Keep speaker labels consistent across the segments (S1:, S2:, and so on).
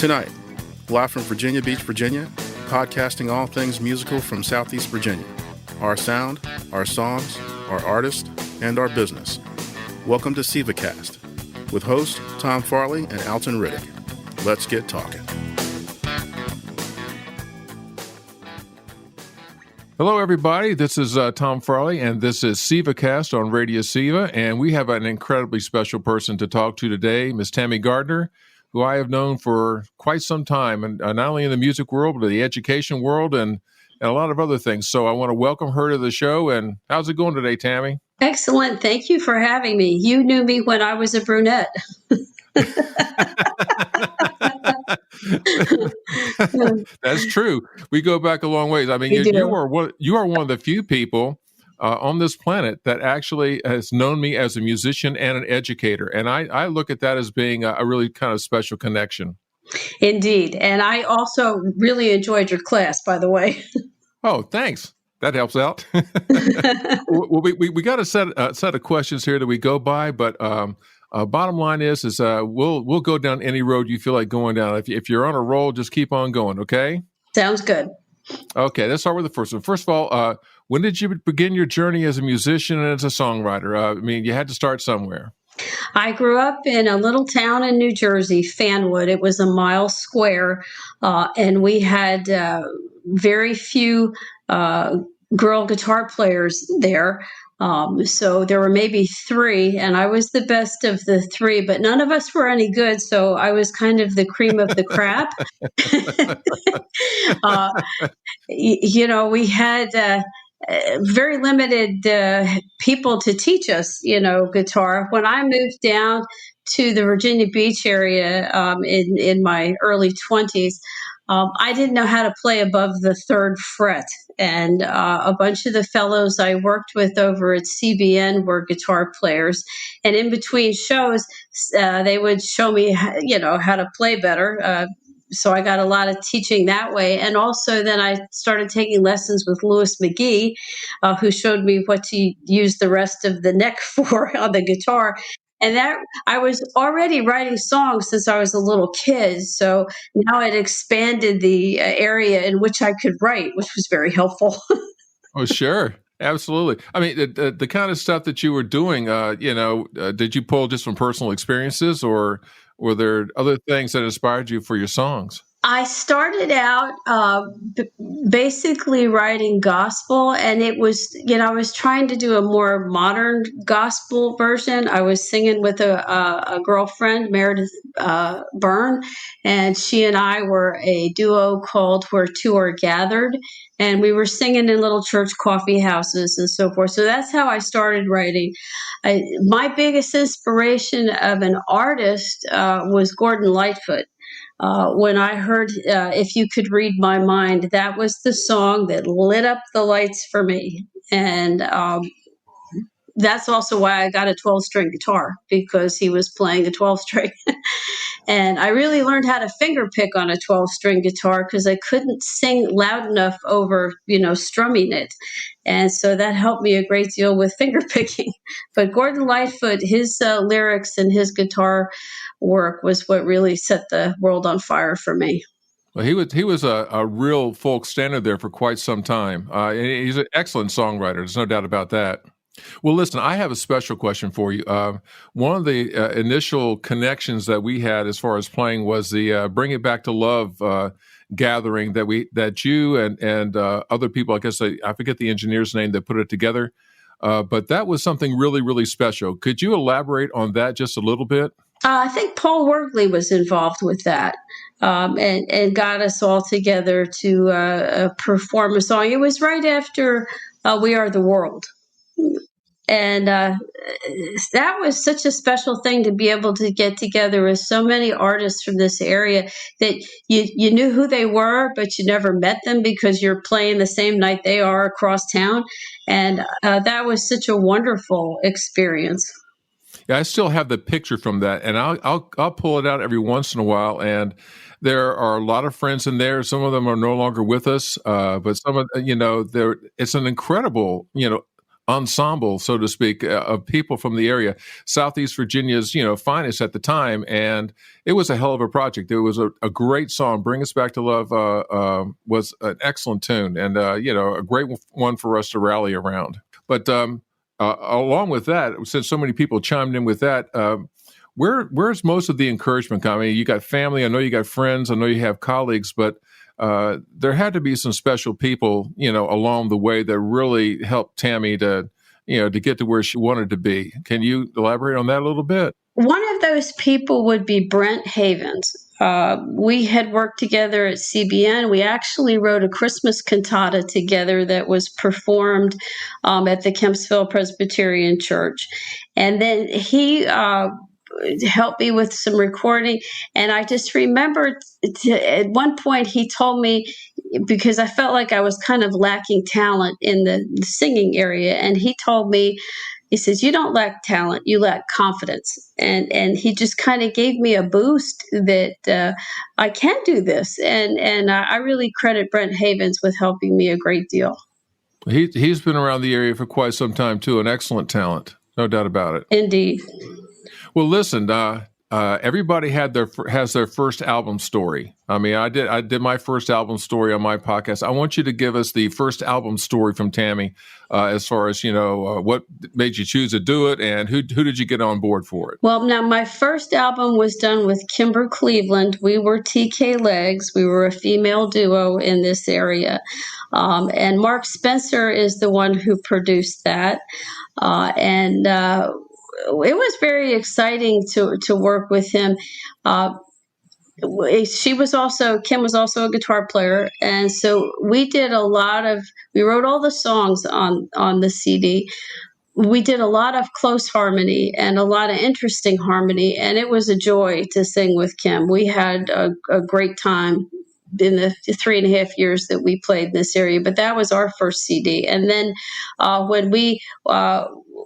S1: Tonight, live from Virginia Beach, Virginia, podcasting all things musical from Southeast Virginia. Our sound, our songs, our artists, and our business. Welcome to SEVACAST with hosts Tom Farley and Alton Riddick. Let's get talking.
S2: Hello, everybody. This is Tom Farley, and this is SEVACAST on Radio Seva, and we have an incredibly special person to talk to today, Miss Tammy Gardner, who I have known for quite some time, and not only in the music world, but the education world and a lot of other things. So I want to welcome her to the show. And how's it going today, Tammy?
S3: Excellent. Thank you for having me. You knew me when I was a brunette.
S2: That's true. We go back a long ways. I mean, you are one of the few people on this planet that actually has known me as a musician and an educator. And I look at that as being a really kind of special connection.
S3: Indeed. And I also really enjoyed your class, by the way.
S2: Oh, thanks. That helps out. Well, we got a set of questions here that we go by, but bottom line is we'll go down any road you feel like going down. If you're on a roll, just keep on going, okay?
S3: Sounds good.
S2: Okay, let's start with the first one. First of all, when did you begin your journey as a musician and as a songwriter? I mean, you had to start somewhere.
S3: I grew up in a little town in New Jersey, Fanwood. It was a mile square, and we had very few girl guitar players there. So there were maybe three, and I was the best of the three, but none of us were any good. So I was kind of the cream of the crop. We had very limited people to teach us, guitar. When I moved down to the Virginia Beach area in my early 20s, I didn't know how to play above the third fret. And a bunch of the fellows I worked with over at CBN were guitar players. And in between shows, they would show me, how to play better. So I got a lot of teaching that way. And also then I started taking lessons with Louis McGee, who showed me what to use the rest of the neck for on the guitar. And that I was already writing songs since I was a little kid. So now it expanded the area in which I could write, which was very helpful.
S2: Oh, sure. Absolutely. I mean, the kind of stuff that you were doing, did you pull just from personal experiences, or were there other things that inspired you for your songs?
S3: I started out basically writing gospel, and it was, I was trying to do a more modern gospel version. I was singing with a girlfriend, Meredith Byrne, and she and I were a duo called Where Two Are Gathered, and we were singing in little church coffee houses and so forth. So that's how I started writing. My biggest inspiration of an artist was Gordon Lightfoot. When I heard If You Could Read My Mind, that was the song that lit up the lights for me. And that's also why I got a 12-string guitar, because he was playing a 12-string. And I really learned how to finger pick on a 12-string guitar because I couldn't sing loud enough over, strumming it. And so that helped me a great deal with finger picking. But Gordon Lightfoot, his lyrics and his guitar work was what really set the world on fire for me.
S2: Well, he was a real folk standard there for quite some time. He's an excellent songwriter. There's no doubt about that. Well, listen, I have a special question for you. One of the initial connections that we had as far as playing was the Bring It Back to Love gathering that you and other people, I guess I forget the engineer's name that put it together, but that was something really, really special. Could you elaborate on that just a little bit?
S3: I think Paul Wergley was involved with that and got us all together to perform a song. It was right after We Are the World. And that was such a special thing to be able to get together with so many artists from this area that you knew who they were, but you never met them because you're playing the same night they are across town. And that was such a wonderful experience.
S2: Yeah, I still have the picture from that, and I'll pull it out every once in a while. And there are a lot of friends in there. Some of them are no longer with us, but some of it's an incredible ensemble, so to speak, of people from the area, Southeast Virginia's, finest at the time. And it was a hell of a project. It was a great song. Bring Us Back to Love was an excellent tune and, a great one for us to rally around. But along with that, since so many people chimed in with that, where's most of the encouragement coming? You got family. I know you got friends. I know you have colleagues, but there had to be some special people, along the way that really helped Tammy to get to where she wanted to be. Can you elaborate on that a little bit?
S3: One of those people would be Brent Havens. We had worked together at CBN. We actually wrote a Christmas cantata together that was performed at the Kempsville Presbyterian Church. And then he helped me with some recording. And I just remember at one point he told me, because I felt like I was kind of lacking talent in the singing area. And he told me, he says, you don't lack talent, you lack confidence. And he just kind of gave me a boost that I can do this. And I really credit Brent Havens with helping me a great deal.
S2: He's been around the area for quite some time, too. An excellent talent. No doubt about it.
S3: Indeed.
S2: Well, listen, everybody has their first album story. I mean, I did my first album story on my podcast. I want you to give us the first album story from Tammy, as far as what made you choose to do it, and who did you get on board for it?
S3: Well, now my first album was done with Kimber Cleveland. We were TK Legs. We were a female duo in this area, and Mark Spencer is the one who produced that, and it was very exciting to work with him. Kim was also a guitar player. And so we wrote all the songs on the CD. We did a lot of close harmony and a lot of interesting harmony. And it was a joy to sing with Kim. We had a great time in the 3.5 years that we played in this area, but that was our first CD. And then when we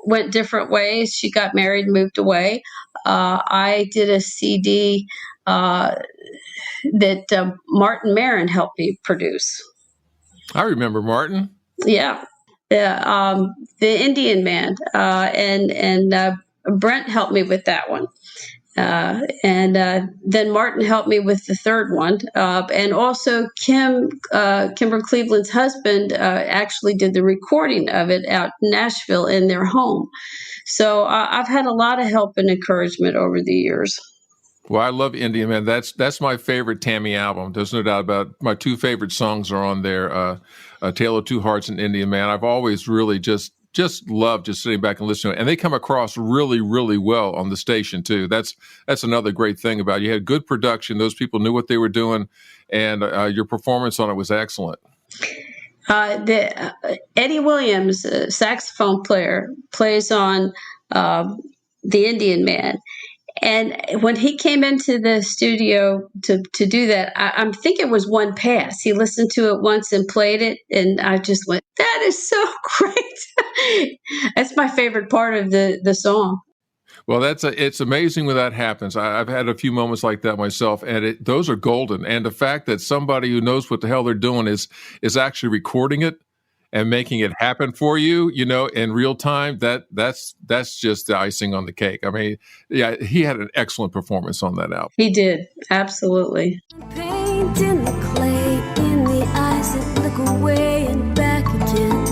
S3: went different ways, she got married, moved away. I did a CD that Martin Marin helped me produce.
S2: I remember Martin.
S3: Yeah. The Indian Man. And Brent helped me with that one. And then Martin helped me with the third one. And also Kimber Cleveland's husband actually did the recording of it out in Nashville in their home. So I've had a lot of help and encouragement over the years.
S2: Well, I love Indian Man. That's my favorite Tammy album. There's no doubt about it. My two favorite songs are on there, A Tale of Two Hearts and Indian Man. I've always really just love just sitting back and listening to it. And they come across really, really well on the station too. That's another great thing about it. You had good production. Those people knew what they were doing, and your performance on it was excellent.
S3: Eddie Williams, saxophone player, plays on The Indian Man. And when he came into the studio to do that, I think it was one pass. He listened to it once and played it, and I just went, that is so great. That's my favorite part of the song.
S2: Well, it's amazing when that happens. I've had a few moments like that myself, and those are golden. And the fact that somebody who knows what the hell they're doing is actually recording it and making it happen for you, in real time, that's just the icing on the cake. I mean, yeah, he had an excellent performance on that album.
S3: He did, absolutely.
S4: Paint in the clay, in the eyes that look away and back again.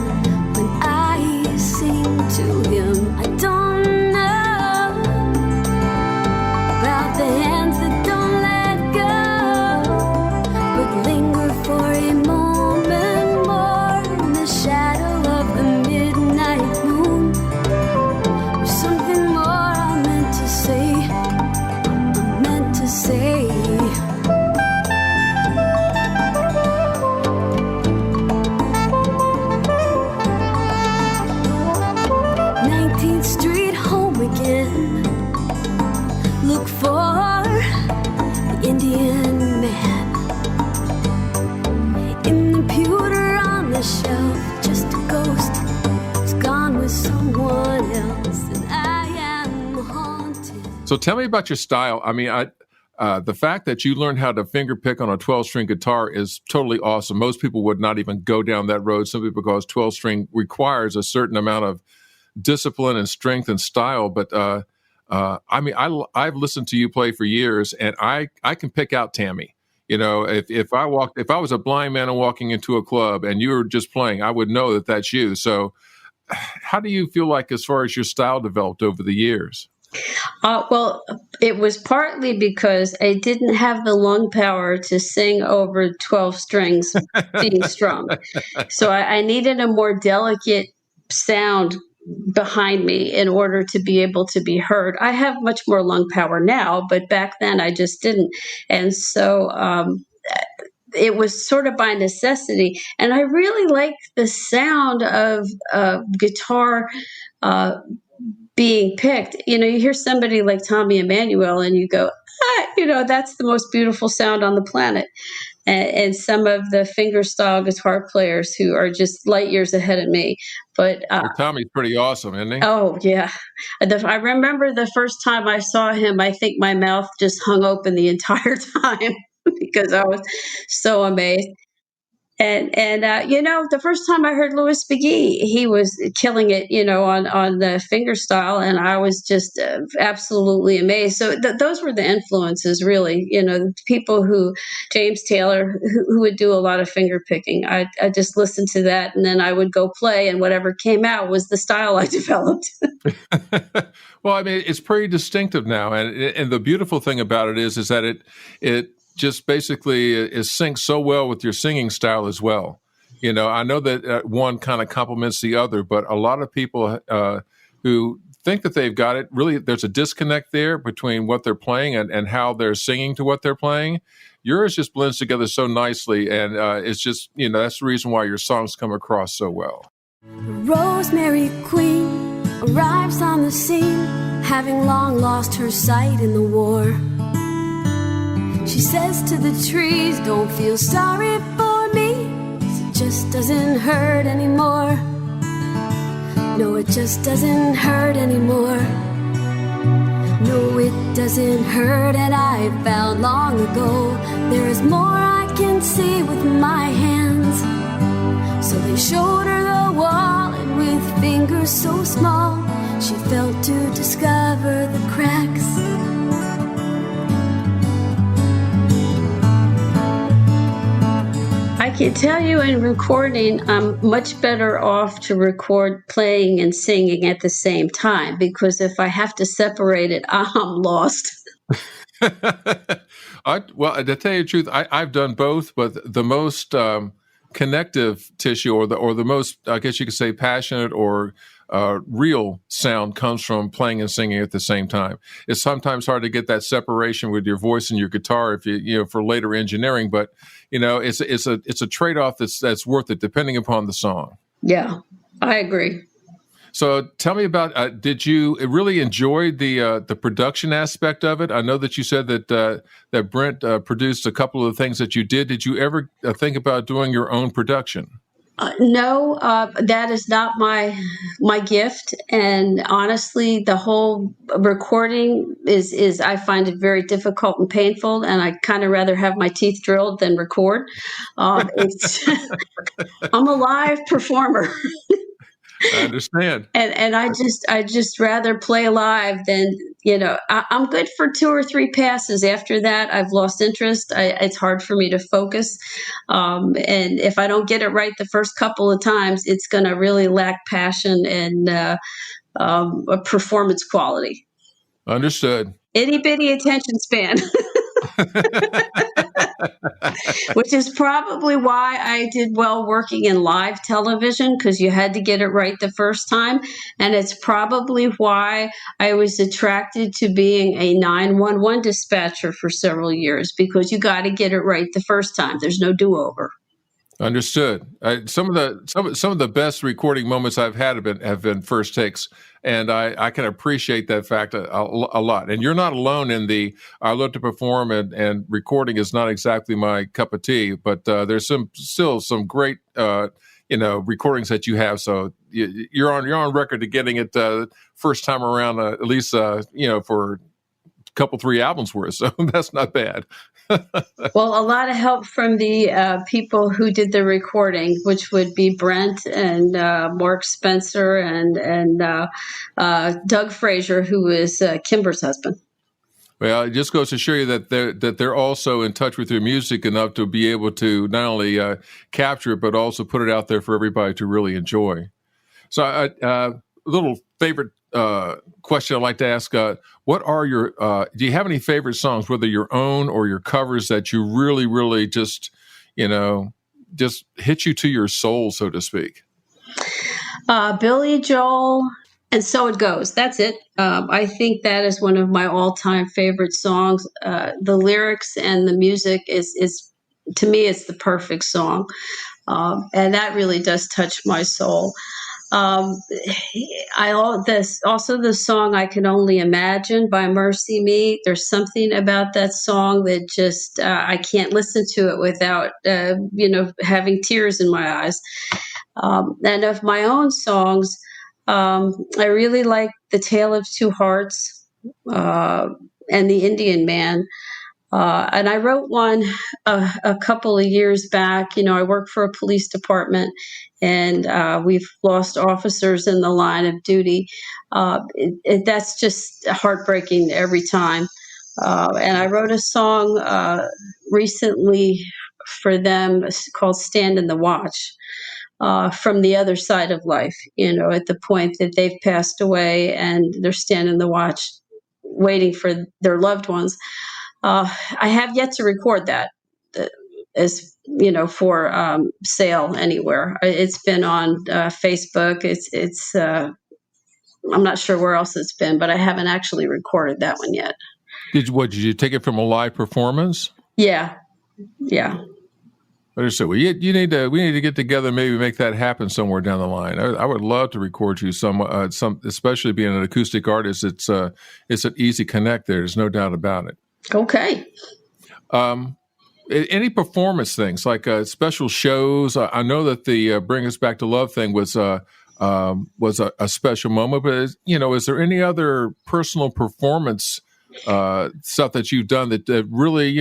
S4: When I sing to him, I don't know about the hands that don't let go, but linger for a moment more in the shadow of the midnight moon. There's something more I meant to say. Look for the Indian Man in the pewter on the shelf, just a ghost. It's gone with someone else, and I am haunted.
S2: So tell me about your style. I mean, the fact that you learned how to finger pick on a 12-string guitar is totally awesome. Most people would not even go down that road simply because 12-string requires a certain amount of discipline and strength and style. But I mean, I've listened to you play for years, and I can pick out Tammy. You know, if I was a blind man and walking into a club and you were just playing, I would know that that's you. So how do you feel like as far as your style developed over the years?
S3: Well, it was partly because I didn't have the lung power to sing over 12 strings being strummed. So I needed a more delicate sound behind me in order to be able to be heard. I have much more lung power now, but back then I just didn't. And so it was sort of by necessity. And I really like the sound of guitar being picked. You know, you hear somebody like Tommy Emmanuel and you go, you know, that's the most beautiful sound on the planet. And some of the fingerstyle guitar players who are just light years ahead of me. But
S2: Tommy's pretty awesome, isn't he?
S3: Oh, yeah. I remember the first time I saw him, I think my mouth just hung open the entire time because I was so amazed. And you know, the first time I heard Louis McGee, he was killing it, you know, on the fingerstyle, and I was just absolutely amazed. So those were the influences, really. You know, people James Taylor, who would do a lot of finger picking. I just listened to that, and then I would go play, and whatever came out was the style I developed.
S2: Well, I mean, it's pretty distinctive now, and the beautiful thing about it is that it just basically is syncs so well with your singing style as well. You know, I know that one kind of complements the other, but a lot of people who think that they've got it, really there's a disconnect there between what they're playing and how they're singing to what they're playing. Yours just blends together so nicely, and it's just, you know, that's the reason why your songs come across so well.
S4: Rosemary Queen arrives on the scene, having long lost her sight in the war. She says to the trees, don't feel sorry for me, 'cause it just doesn't hurt anymore. No, it just doesn't hurt anymore. No, it doesn't hurt, and I found long ago there is more I can see with my hands. So they showed her the wall, and with fingers so small, she felt to discover the cracks.
S3: I can tell you in recording, I'm much better off to record playing and singing at the same time, because if I have to separate it, I'm lost.
S2: Well, to tell you the truth, I've done both, but the most connective tissue, or the most, I guess you could say, passionate or real sound comes from playing and singing at the same time. It's sometimes hard to get that separation with your voice and your guitar if you know, for later engineering, but you know, it's a trade-off that's worth it depending upon the song.
S3: Yeah, I agree.
S2: So tell me about, did you really enjoy the production aspect of it? I know that you said that Brent produced a couple of the things that you did. Did you ever think about doing your own production?
S3: No, that is not my gift. And honestly, the whole recording is I find it very difficult and painful, and I kind of rather have my teeth drilled than record. I'm a live performer.
S2: I understand.
S3: And I just rather play live than, you know, I'm good for 2 or 3 passes. After that, I've lost interest. It's hard for me to focus. And if I don't get it right the first couple of times, it's going to really lack passion and a performance quality.
S2: Understood.
S3: Itty bitty attention span. Which is probably why I did well working in live television, because you had to get it right the first time. And it's probably why I was attracted to being a 911 dispatcher for several years, because you got to get it right the first time. There's no do-over.
S2: Understood. Some of the best recording moments I've had have been first takes, and I can appreciate that fact a lot. And you're not alone in I love to perform, and recording is not exactly my cup of tea. But there's still some great recordings that you have. So you're on record to getting it first time around, at least for couple, 3 albums worth, so that's not bad.
S3: Well, a lot of help from the people who did the recording, which would be Brent and Mark Spencer and Doug Frazier, who is Kimber's husband.
S2: Well, it just goes to show you that they're also in touch with your music enough to be able to not only capture it, but also put it out there for everybody to really enjoy. So a little favorite question I'd like to ask, what are your, do you have any favorite songs, whether your own or your covers, that you really, really just hit you to your soul, so to speak?
S3: Billy Joel, and So It Goes. That's it. I think that is one of my all-time favorite songs. The lyrics and the music is to me, it's the perfect song. And that really does touch my soul. Also the song "I Can Only Imagine" by Mercy Me. There's something about that song that just I can't listen to it without having tears in my eyes. And of my own songs, I really like "The Tale of Two Hearts" and "The Indian Man." And I wrote one a couple of years back. I work for a police department, and we've lost officers in the line of duty. That's just heartbreaking every time. And I wrote a song recently for them called "Stand in the Watch," from the other side of life, at the point that they've passed away and they're standing the watch waiting for their loved ones. I have yet to record that as for sale anywhere. It's been on Facebook. It's I'm not sure where else it's been, but I haven't actually recorded that one yet.
S2: Did you take it from a live performance?
S3: Yeah.
S2: So we need to get together, maybe make that happen somewhere down the line. I would love to record you some, especially being an acoustic artist. It's an easy connect there. There's no doubt about it.
S3: Okay.
S2: Any performance things like special shows? I know that the "Bring Us Back to Love" thing was a special moment, but is there any other personal performance stuff that you've done that really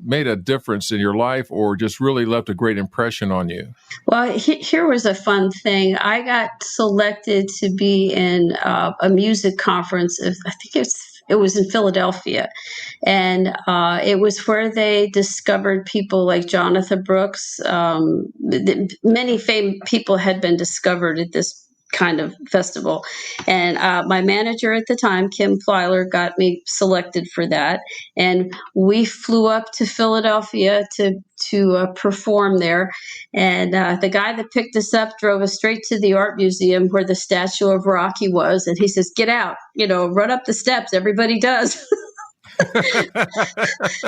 S2: made a difference in your life, or just really left a great impression on you?
S3: Well, here was a fun thing. I got selected to be in a music conference. I think it was in Philadelphia, and it was where they discovered people like Jonathan Brooks. Many famous people had been discovered at this kind of festival, and my manager at the time, Kim Plyler, got me selected for that, and we flew up to Philadelphia to perform there. And the guy that picked us up drove us straight to the art museum where the statue of Rocky was, and he says, "Get out, run up the steps. Everybody does."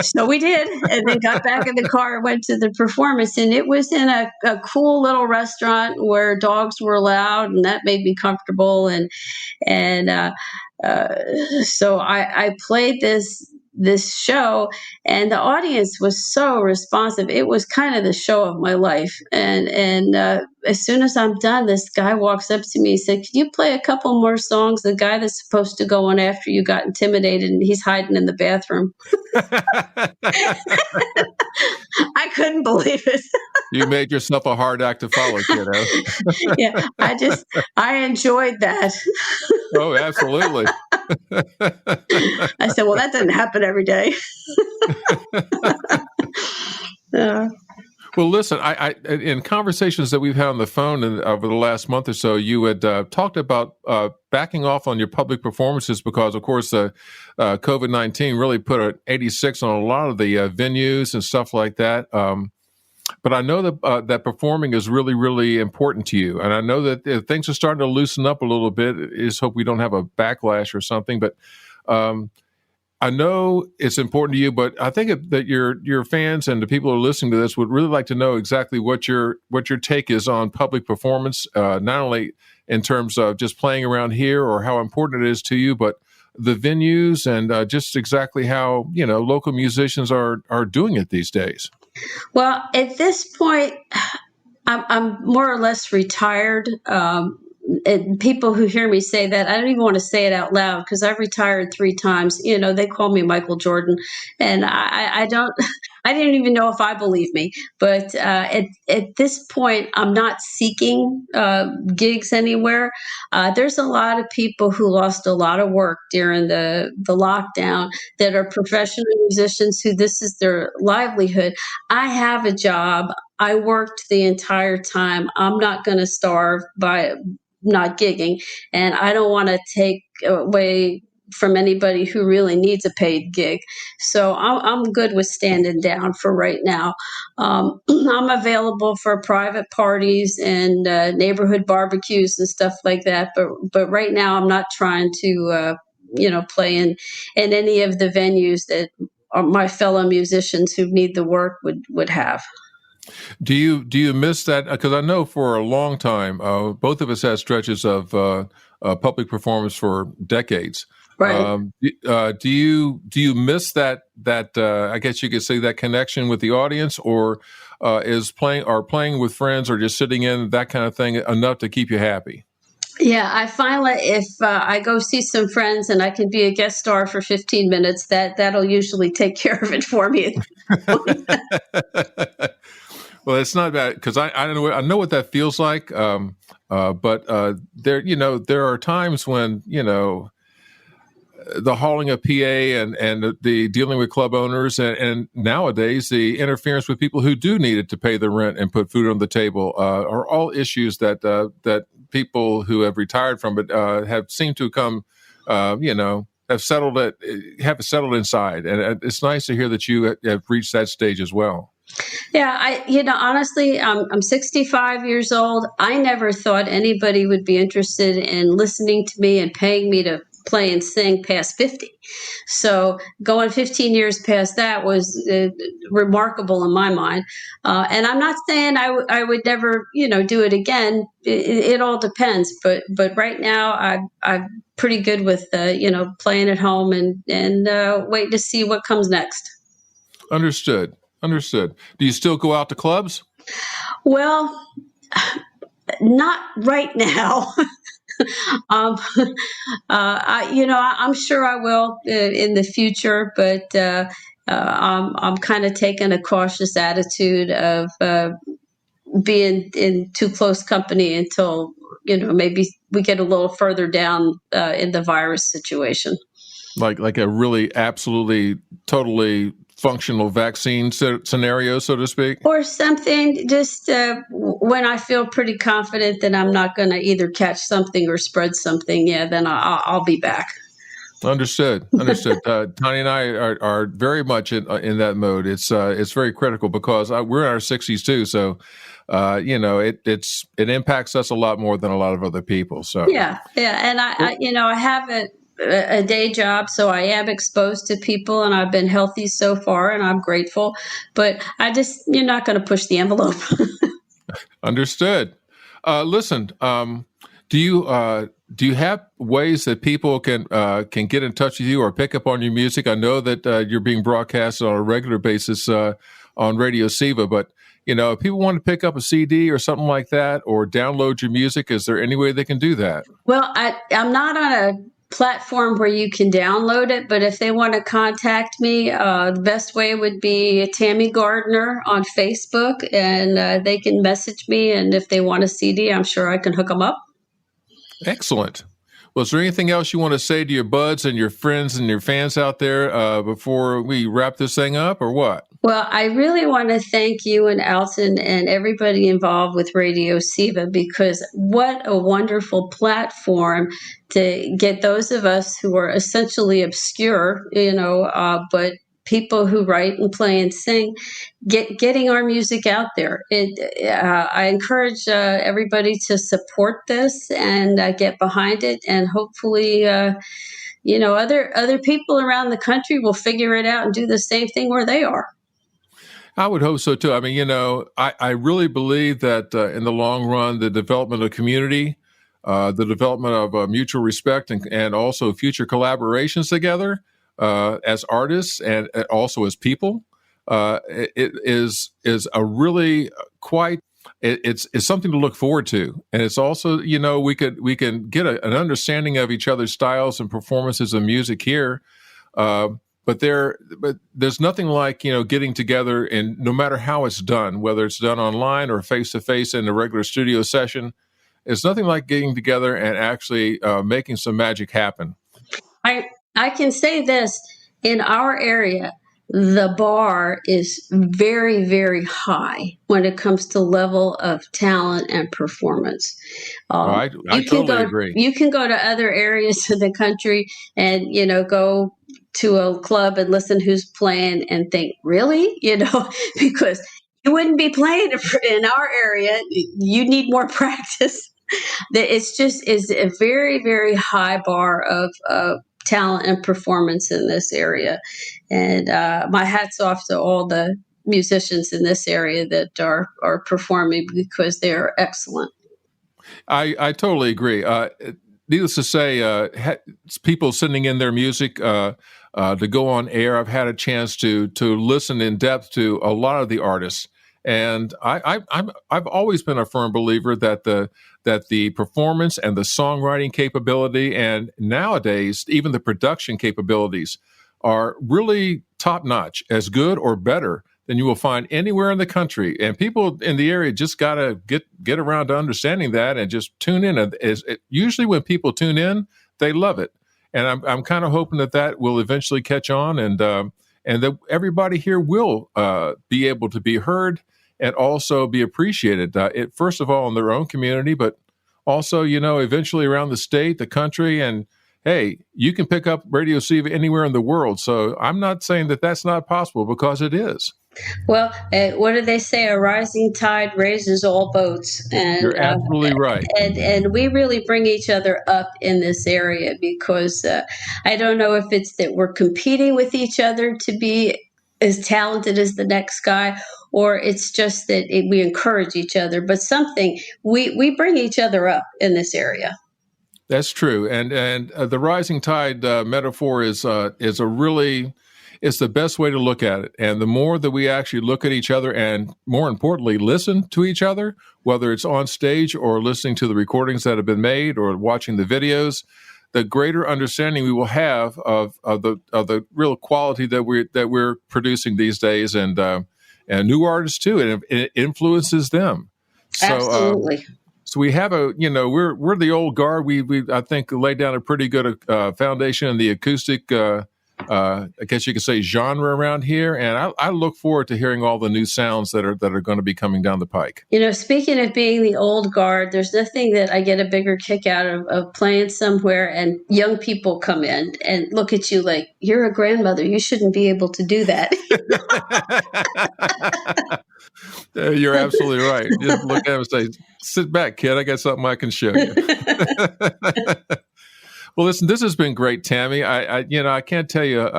S3: So we did, and then got back in the car and went to the performance. And it was in a cool little restaurant where dogs were allowed, and that made me comfortable. So I played this show, and the audience was so responsive. It was kind of the show of my life. And as soon as I'm done, this guy walks up to me and said, "Can you play a couple more songs? The guy that's supposed to go on after you got intimidated, and he's hiding in the bathroom." I couldn't believe it.
S2: You made yourself a hard act to follow, kiddo.
S3: Yeah, I enjoyed that.
S2: Oh, absolutely.
S3: I said, "Well, that doesn't happen every day."
S2: Well, listen, I in conversations that we've had on the phone over the last month or so, you had talked about backing off on your public performances because, of course, COVID-19 really put an 86 on a lot of the venues and stuff like that. But I know that that performing is really, really important to you. And I know that things are starting to loosen up a little bit. I just hope we don't have a backlash or something. But I know it's important to you, but I think that your fans and the people who are listening to this would really like to know exactly what your take is on public performance, not only in terms of just playing around here or how important it is to you, but the venues and just exactly how local musicians are doing it these days.
S3: Well, at this point, I'm more or less retired. and people who hear me say that, I don't even want to say it out loud because I've retired 3 times. They call me Michael Jordan, and I don't. I didn't even know if I believe me. But at this point, I'm not seeking gigs anywhere. There's a lot of people who lost a lot of work during the lockdown that are professional musicians who this is their livelihood. I have a job. I worked the entire time. I'm not going to starve by not gigging, and I don't want to take away from anybody who really needs a paid gig. So I'm good with standing down for right now. I'm available for private parties and neighborhood barbecues and stuff like that. But right now I'm not trying to play in any of the venues that my fellow musicians who need the work would have.
S2: Do you miss that? Because I know for a long time, both of us had stretches of public performance for decades.
S3: Right.
S2: Do you miss that? I guess you could say that connection with the audience, or is playing with friends or just sitting in that kind of thing enough to keep you happy?
S3: Yeah, I find that if I go see some friends and I can be a guest star for 15 minutes, that'll usually take care of it for me.
S2: Well, it's not bad because I know what that feels like. But there are times when the hauling of PA and the dealing with club owners and nowadays the interference with people who do need it to pay the rent and put food on the table are all issues that people who have retired from it have seemed to come, have settled inside. And it's nice to hear that you have reached that stage as well.
S3: Yeah, honestly, I'm 65 years old. I never thought anybody would be interested in listening to me and paying me to play and sing past 50. So going 15 years past that was remarkable in my mind. And I'm not saying I would never, do it again. It all depends. But right now I'm pretty good with, playing at home and waiting to see what comes next.
S2: Understood. Do you still go out to clubs?
S3: Well, not right now. I'm sure I will in the future, but I'm kind of taking a cautious attitude of being in too close company until maybe we get a little further down in the virus situation.
S2: Like a really absolutely totally functional vaccine scenario, so to speak?
S3: Or something, just when I feel pretty confident that I'm not going to either catch something or spread something, then I'll be back.
S2: Understood. Tony and I are very much in that mode. It's very critical because we're in our 60s too, so it impacts us a lot more than a lot of other people. So
S3: yeah, and I have a day job, so I am exposed to people, and I've been healthy so far, and I'm grateful. But you're not going to push the envelope.
S2: Understood. Listen, do you have ways that people can get in touch with you or pick up on your music? I know that you're being broadcast on a regular basis on Radio SEVA, but if people want to pick up a CD or something like that, or download your music, is there any way they can do that?
S3: Well, I'm not on a platform where you can download it, but if they want to contact me, the best way would be Tammy Gardner on Facebook, and they can message me, and if they want a CD, I'm sure I can hook them up.
S2: Excellent. Well, is there anything else you want to say to your buds and your friends and your fans out there before we wrap this thing up, or what?
S3: Well, I really want to thank you and Alton and everybody involved with Radio SEVA, because what a wonderful platform to get those of us who are essentially obscure, but people who write and play and sing, getting our music out there. I encourage everybody to support this and get behind it, and hopefully, other people around the country will figure it out and do the same thing where they are.
S2: I would hope so too. I mean, I really believe that in the long run, the development of community, the development of mutual respect, and also future collaborations together as artists and also as people, it is a really quite it's something to look forward to, and it's also, we can get an understanding of each other's styles and performances of music here. But there's nothing like, getting together, and no matter how it's done, whether it's done online or face to face in a regular studio session, it's nothing like getting together and actually making some magic happen.
S3: I can say this, in our area, the bar is very, very high when it comes to level of talent and performance.
S2: I totally agree.
S3: You can go to other areas of the country and, go to a club and listen who's playing and think, really? Because you wouldn't be playing in our area. You need more practice. It's a very, very high bar of talent and performance in this area. And my hat's off to all the musicians in this area that are performing, because they are excellent.
S2: I totally agree. Needless to say, people sending in their music to go on air. I've had a chance to listen in depth to a lot of the artists, and I've always been a firm believer that the performance and the songwriting capability, and nowadays even the production capabilities, are really top notch, as good or better than you will find anywhere in the country. And people in the area just got to get around to understanding that and just tune in. Usually when people tune in, they love it. And I'm kind of hoping that will eventually catch on, and that everybody here will be able to be heard and also be appreciated. First of all in their own community, but also, eventually around the state, the country, and hey, you can pick up Radio Siva anywhere in the world. So I'm not saying that that's not possible, because it is.
S3: Well, what do they say? A rising tide raises all boats. And
S2: you're absolutely right.
S3: And we really bring each other up in this area, because I don't know if it's that we're competing with each other to be as talented as the next guy, or it's just that we encourage each other. But we bring each other up in this area.
S2: That's true, and the rising tide metaphor is it's the best way to look at it. And the more that we actually look at each other, and more importantly, listen to each other, whether it's on stage or listening to the recordings that have been made or watching the videos, the greater understanding we will have of the real quality that we're producing these days, and new artists too, and it influences them. So,
S3: absolutely.
S2: So we have we're the old guard. We I think laid down a pretty good foundation in the acoustic, I guess you could say, genre around here. And I look forward to hearing all the new sounds that are going to be coming down the pike.
S3: Speaking of being the old guard, there's nothing that I get a bigger kick out of playing somewhere and young people come in and look at you like, you're a grandmother. You shouldn't be able to do that.
S2: You're absolutely right. Just look at him and say, sit back, kid. I got something I can show you. Well, listen, this has been great, Tammy. I can't tell you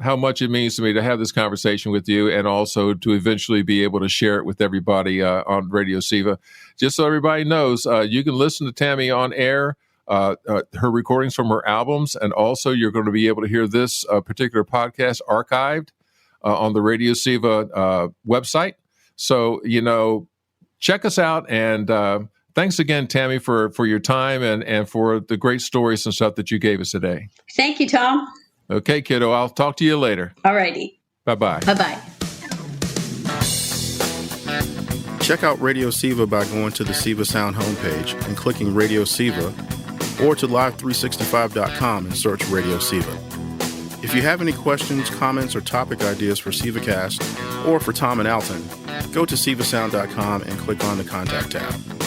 S2: how much it means to me to have this conversation with you, and also to eventually be able to share it with everybody on Radio Siva. Just so everybody knows, you can listen to Tammy on air, her recordings from her albums, and also you're going to be able to hear this particular podcast archived on the Radio Siva website. So, check us out, and thanks again, Tammy, for your time and for the great stories and stuff that you gave us today.
S3: Thank you, Tom.
S2: Okay, kiddo. I'll talk to you later.
S3: All righty.
S2: Bye-bye.
S3: Bye-bye.
S1: Check out Radio Siva by going to the Siva Sound homepage and clicking Radio Siva, or to live365.com and search Radio Siva. If you have any questions, comments, or topic ideas for SEVACAST or for Tom and Alton, go to SEVASound.com and click on the Contact tab.